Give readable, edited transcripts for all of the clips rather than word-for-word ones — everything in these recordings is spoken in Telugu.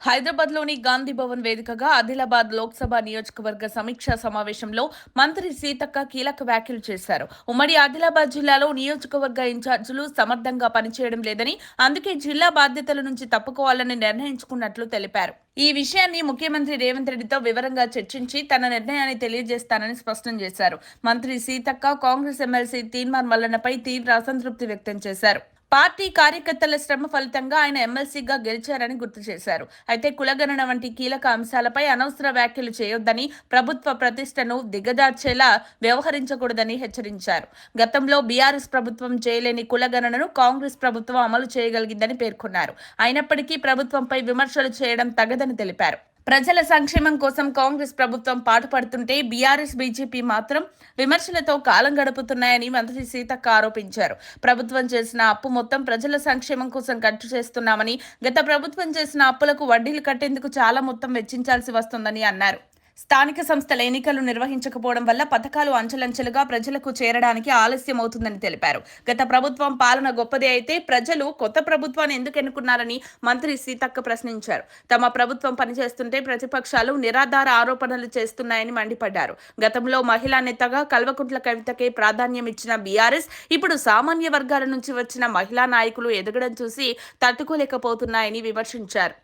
హైదరాబాద్లోని గాంధీ భవన్ వేదికగా ఆదిలాబాద్ లోక్సభ నియోజకవర్గ సమీక్షా సమావేశంలో మంత్రి సీతక్క కీలక వ్యాఖ్యలు చేశారు. ఉమ్మడి ఆదిలాబాద్ జిల్లాలో నియోజకవర్గ ఇన్ఛార్జీలు సమర్థంగా పనిచేయడం లేదని, అందుకే జిల్లా బాధ్యతల నుంచి తప్పుకోవాలని నిర్ణయించుకున్నట్లు తెలిపారు. ఈ విషయాన్ని ముఖ్యమంత్రి రేవంత్ రెడ్డితో వివరంగా చర్చించి తన నిర్ణయాన్ని తెలియజేస్తానని స్పష్టం చేశారు. మంత్రి సీతక్క కాంగ్రెస్ ఎమ్మెల్సీ తీన్మార్ మల్లన్నపై తీవ్ర అసంతృప్తి వ్యక్తం చేశారు. పార్టీ కార్యకర్తల శ్రమ ఫలితంగా ఆయన ఎమ్మెల్సీగా గెలిచారని గుర్తు చేశారు. అయితే కులగణన వంటి కీలక అంశాలపై అనవసర వ్యాఖ్యలు చేయొద్దని, ప్రభుత్వ ప్రతిష్టను దిగజార్చేలా వ్యవహరించకూడదని హెచ్చరించారు. గతంలో బీఆర్ఎస్ ప్రభుత్వం చేయలేని కులగణనను కాంగ్రెస్ ప్రభుత్వం అమలు చేయగలిగిందని పేర్కొన్నారు. అయినప్పటికీ ప్రభుత్వంపై విమర్శలు చేయడం తగదని తెలిపారు. ప్రజల సంక్షేమం కోసం కాంగ్రెస్ ప్రభుత్వం పాటుపడుతుంటే బీఆర్ఎస్, బీజేపీ మాత్రం విమర్శలతో కాలం గడుపుతున్నాయని మంత్రి సీతక్క ఆరోపించారు. ప్రభుత్వం చేసిన అప్పు మొత్తం ప్రజల సంక్షేమం కోసం ఖర్చు చేస్తున్నామని, గత ప్రభుత్వం చేసిన అప్పులకు వడ్డీలు కట్టేందుకు చాలా మొత్తం వెచ్చించాల్సి వస్తుందని అన్నారు. స్థానిక సంస్థల ఎన్నికలు నిర్వహించకపోవడం వల్ల పథకాలు అంచెలంచెలుగా ప్రజలకు చేరడానికి ఆలస్యం అవుతుందని తెలిపారు. గత ప్రభుత్వం పాలన గొప్పదే అయితే ప్రజలు కొత్త ప్రభుత్వాన్ని ఎందుకు ఎన్నుకున్నారని మంత్రి సీతక్క ప్రశ్నించారు. తమ ప్రభుత్వం పనిచేస్తుంటే ప్రతిపక్షాలు నిరాధార ఆరోపణలు చేస్తున్నాయని మండిపడ్డారు. గతంలో మహిళా నేతగా కల్వకుంట్ల కవితకే ప్రాధాన్యం ఇచ్చిన బీఆర్ఎస్ ఇప్పుడు సామాన్య వర్గాల నుంచి వచ్చిన మహిళా నాయకులు ఎదగడం చూసి తట్టుకోలేకపోతున్నాయని విమర్శించారు.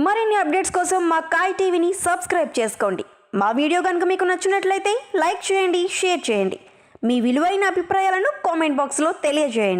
మరిన్ని అప్డేట్స్ కోసం మా కాయ్ టీవీని సబ్స్క్రైబ్ చేసుకోండి. మా వీడియో కనుక మీకు నచ్చినట్లయితే లైక్ చేయండి, షేర్ చేయండి. మీ విలువైన అభిప్రాయాలను కామెంట్ బాక్స్లో తెలియజేయండి.